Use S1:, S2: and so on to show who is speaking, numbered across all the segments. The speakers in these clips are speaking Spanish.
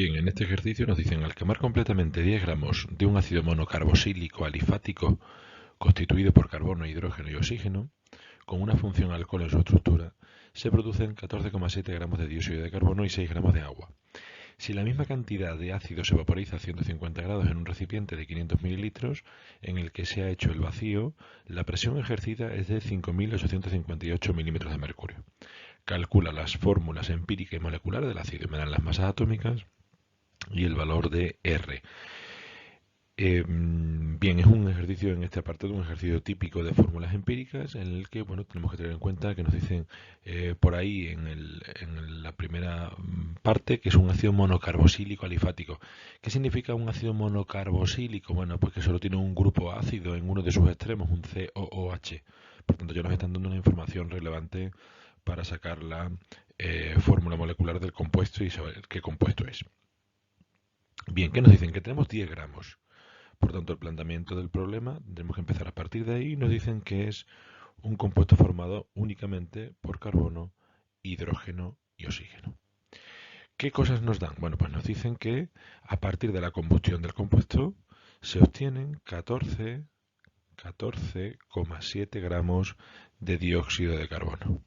S1: Bien, en este ejercicio nos dicen, al quemar completamente 10 gramos de un ácido monocarboxílico alifático constituido por carbono, hidrógeno y oxígeno, con una función alcohol en su estructura, se producen 14,7 gramos de dióxido de carbono y 6 gramos de agua. Si la misma cantidad de ácido se vaporiza a 150 grados en un recipiente de 500 mililitros en el que se ha hecho el vacío, la presión ejercida es de 5.858 milímetros de mercurio. Calcula las fórmulas empírica y molecular del ácido y me dan las masas atómicas y el valor de R. Bien, es un ejercicio en este apartado, un ejercicio típico de fórmulas empíricas en el que tenemos que tener en cuenta que nos dicen por ahí en la primera parte que es un ácido monocarboxílico alifático. ¿Qué significa un ácido monocarboxílico? Bueno, pues que solo tiene un grupo ácido en uno de sus extremos, un COOH. Por tanto, ya nos están dando una información relevante para sacar la fórmula molecular del compuesto y saber qué compuesto es. Bien, ¿qué nos dicen? Que tenemos 10 gramos. Por tanto, el planteamiento del problema, tendremos que empezar a partir de ahí y nos dicen que es un compuesto formado únicamente por carbono, hidrógeno y oxígeno. ¿Qué cosas nos dan? Bueno, pues nos dicen que a partir de la combustión del compuesto se obtienen 14,7 gramos de dióxido de carbono.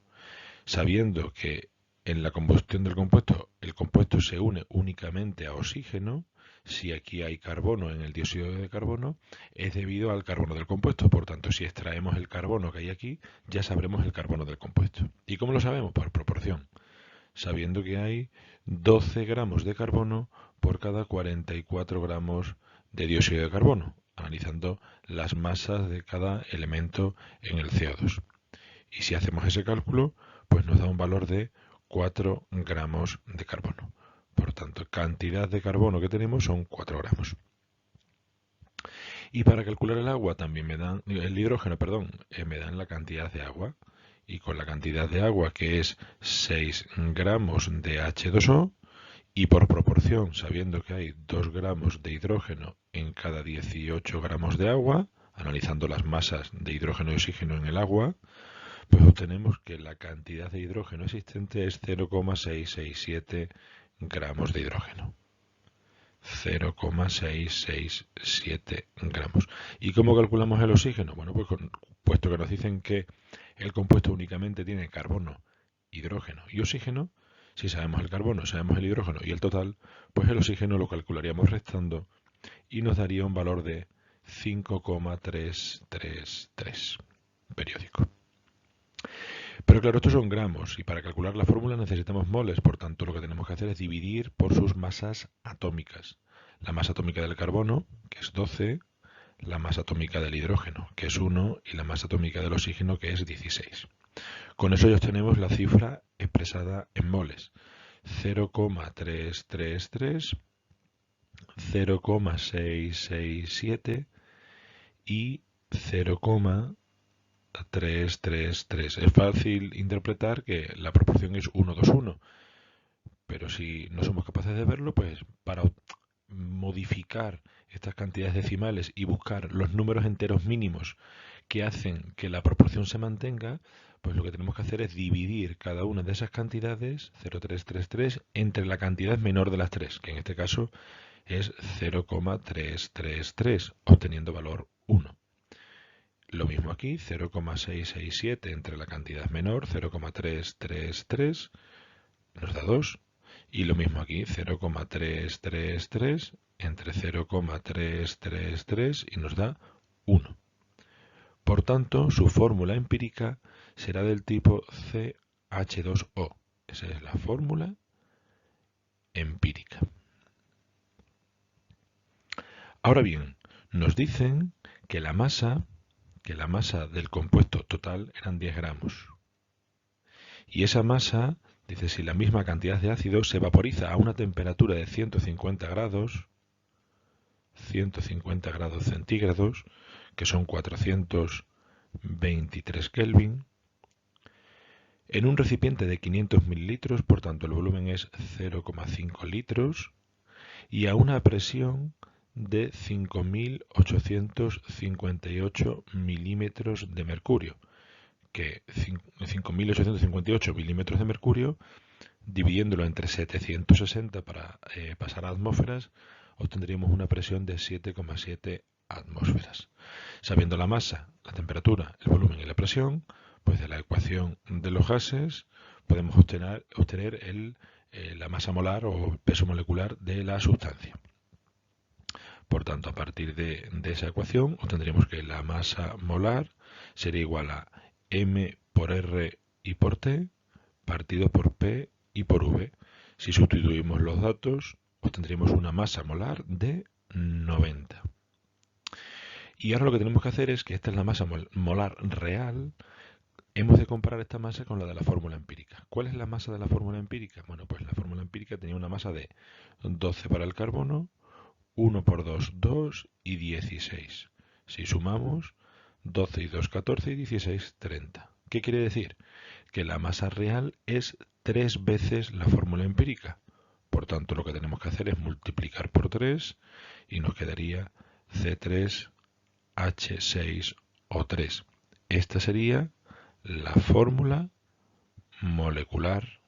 S1: Sabiendo que en la combustión del compuesto el compuesto se une únicamente a oxígeno, si aquí hay carbono en el dióxido de carbono, es debido al carbono del compuesto. Por tanto, si extraemos el carbono que hay aquí, ya sabremos el carbono del compuesto. ¿Y cómo lo sabemos? Por proporción. Sabiendo que hay 12 gramos de carbono por cada 44 gramos de dióxido de carbono, analizando las masas de cada elemento en el CO2. Y si hacemos ese cálculo, pues nos da un valor de 4 gramos de carbono. Por tanto, cantidad de carbono que tenemos son 4 gramos. Y para calcular el agua también el hidrógeno, perdón, me dan la cantidad de agua. Y con la cantidad de agua que es 6 gramos de H2O y por proporción, sabiendo que hay 2 gramos de hidrógeno en cada 18 gramos de agua, analizando las masas de hidrógeno y oxígeno en el agua, pues obtenemos que la cantidad de hidrógeno existente es 0,667 gramos de hidrógeno. 0,667 gramos. ¿Y cómo calculamos el oxígeno? Bueno, pues puesto que nos dicen que el compuesto únicamente tiene carbono, hidrógeno y oxígeno, si sabemos el carbono, sabemos el hidrógeno y el total, pues el oxígeno lo calcularíamos restando y nos daría un valor de 5,333 periódico. Pero claro, estos son gramos y para calcular la fórmula necesitamos moles, por tanto lo que tenemos que hacer es dividir por sus masas atómicas. La masa atómica del carbono, que es 12, la masa atómica del hidrógeno, que es 1, y la masa atómica del oxígeno, que es 16. Con eso ya obtenemos la cifra expresada en moles. 0,333, 0,667 y 0,333. Es fácil interpretar que la proporción es 1, 2, 1, pero si no somos capaces de verlo, pues para modificar estas cantidades decimales y buscar los números enteros mínimos que hacen que la proporción se mantenga, pues lo que tenemos que hacer es dividir cada una de esas cantidades, 0,333, entre la cantidad menor de las tres, que en este caso es 0,333, obteniendo valor 1. Lo mismo aquí, 0,667 entre la cantidad menor, 0,333, nos da 2. Y lo mismo aquí, 0,333 entre 0,333 y nos da 1. Por tanto, su fórmula empírica será del tipo CH2O. Esa es la fórmula empírica. Ahora bien, nos dicen que la masa del compuesto total eran 10 gramos. Y esa masa, dice, si la misma cantidad de ácido se vaporiza a una temperatura de 150 grados centígrados, que son 423 Kelvin, en un recipiente de 500 mililitros, por tanto el volumen es 0,5 litros, y a una presión de 5.858 milímetros de mercurio, que 5.858 milímetros de mercurio dividiéndolo entre 760 para pasar a atmósferas, obtendríamos una presión de 7,7 atmósferas. Sabiendo la masa, la temperatura, el volumen y la presión, pues de la ecuación de los gases podemos obtener la masa molar o peso molecular de la sustancia. Por tanto, a partir de esa ecuación obtendríamos que la masa molar sería igual a m por r y por t partido por p y por v. Si sustituimos los datos, obtendríamos una masa molar de 90. Y ahora lo que tenemos que hacer es que esta es la masa molar real. Hemos de comparar esta masa con la de la fórmula empírica. ¿Cuál es la masa de la fórmula empírica? Bueno, pues la fórmula empírica tenía una masa de 12 para el carbono, 1 por 2, 2 y 16. Si sumamos, 12 y 2, 14 y 16, 30. ¿Qué quiere decir? Que la masa real es 3 veces la fórmula empírica. Por tanto, lo que tenemos que hacer es multiplicar por 3 y nos quedaría C3H6O3. Esta sería la fórmula molecular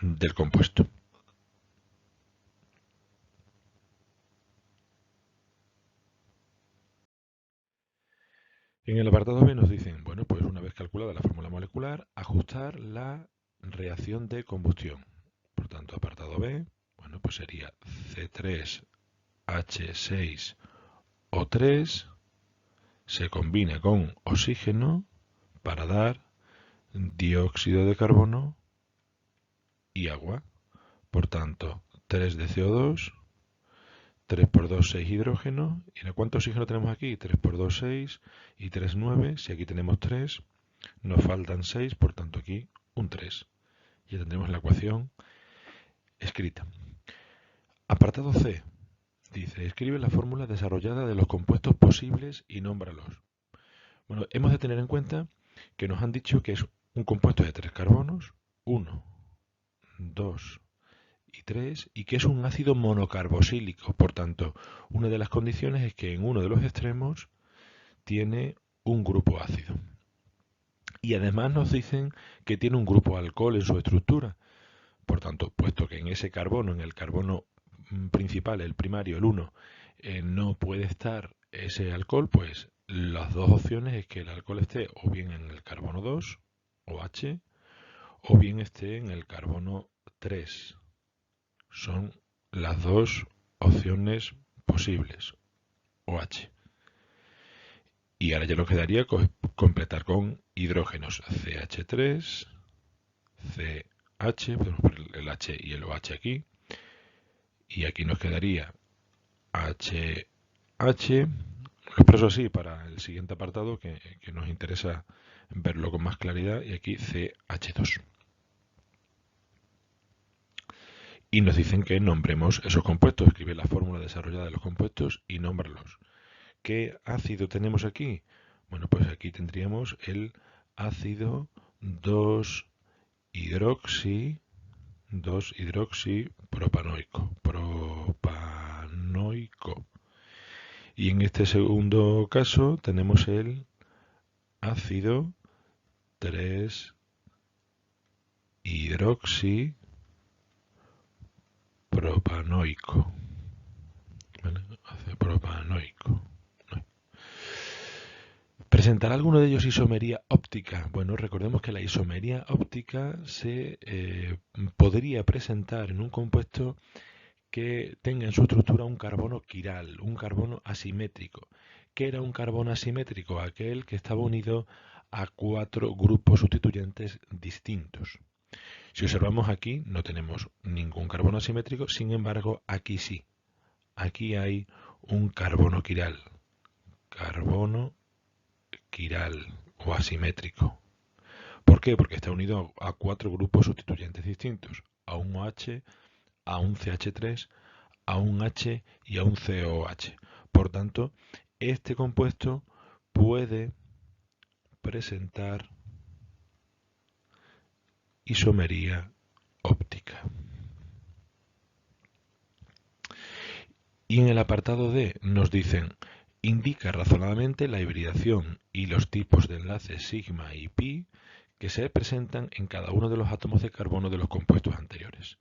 S1: del compuesto. En el apartado B nos dicen, bueno, pues una vez calculada la fórmula molecular, ajustar la reacción de combustión. Por tanto, apartado B, bueno, pues sería C3H6O3 se combina con oxígeno para dar dióxido de carbono y agua. Por tanto, 3 de CO2, 3 por 2, 6 hidrógeno. ¿Y cuánto oxígeno tenemos aquí? 3 por 2, 6 y 3, 9. Si aquí tenemos 3, nos faltan 6, por tanto aquí un 3. Ya tendremos la ecuación escrita. Apartado C. Dice, escribe la fórmula desarrollada de los compuestos posibles y nómbralos. Bueno, hemos de tener en cuenta que nos han dicho que es un compuesto de 3 carbonos, 1, 2 y 3, y que es un ácido monocarboxílico. Por tanto, una de las condiciones es que en uno de los extremos tiene un grupo ácido. Y además nos dicen que tiene un grupo alcohol en su estructura. Por tanto, puesto que en ese carbono, en el carbono principal, el primario, el 1, no puede estar ese alcohol, pues las dos opciones es que el alcohol esté o bien en el carbono 2, OH, o bien esté en el carbono 3. Son las dos opciones posibles, OH. Y ahora ya nos quedaría completar con hidrógenos CH3, CH, podemos poner el H y el OH aquí, y aquí nos quedaría HH, lo expreso así para el siguiente apartado que nos interesa verlo con más claridad, y aquí CH2. Y nos dicen que nombremos esos compuestos, escribe la fórmula desarrollada de los compuestos y nómbralos. ¿Qué ácido tenemos aquí? Bueno, pues aquí tendríamos el ácido 2-hidroxipropanoico. Y en este segundo caso tenemos el ácido 3-hidroxipropanoico. ¿Vale? Ácido propanoico. ¿Presentará alguno de ellos isomería óptica? Bueno, recordemos que la isomería óptica se podría presentar en un compuesto que tenga en su estructura un carbono quiral, un carbono asimétrico. ¿Qué era un carbono asimétrico? Aquel que estaba unido a 4 grupos sustituyentes distintos. Si observamos aquí, no tenemos ningún carbono asimétrico, sin embargo, aquí sí. Aquí hay un carbono quiral. Carbono quiral o asimétrico. ¿Por qué? Porque está unido a 4 grupos sustituyentes distintos. A un OH, a un CH3, a un H y a un COH. Por tanto, este compuesto puede presentar isomería óptica. Y en el apartado D nos dicen, indica razonadamente la hibridación y los tipos de enlaces sigma y pi que se presentan en cada uno de los átomos de carbono de los compuestos anteriores.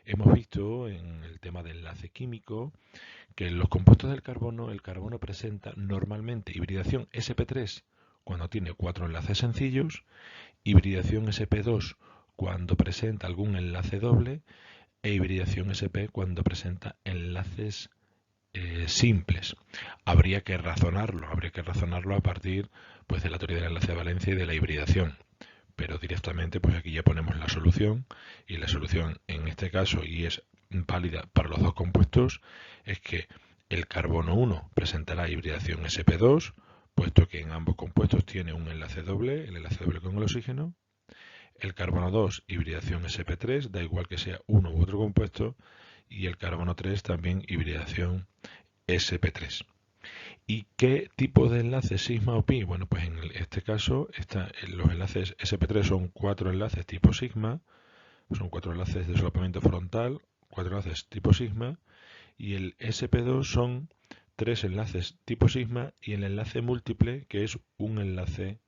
S1: Hemos visto en el tema de enlace químico que en los compuestos del carbono, el carbono presenta normalmente hibridación sp3 cuando tiene 4 enlaces sencillos, hibridación sp2 cuando presenta algún enlace doble e hibridación sp cuando presenta enlaces simples. Habría que razonarlo a partir pues, de la teoría del enlace de valencia y de la hibridación. Pero directamente pues aquí ya ponemos la solución, y la solución en este caso, y es válida para los dos compuestos, es que el carbono 1 presentará hibridación sp2, puesto que en ambos compuestos tiene un enlace doble, el enlace doble con el oxígeno. El carbono 2, hibridación sp3, da igual que sea uno u otro compuesto, y el carbono 3 también hibridación sp3. ¿Y qué tipo de enlaces sigma o pi? Bueno, pues en este caso los enlaces sp3 son 4 enlaces tipo sigma, son 4 enlaces de solapamiento frontal, 4 enlaces tipo sigma, y el sp2 son 3 enlaces tipo sigma y el enlace múltiple, que es un enlace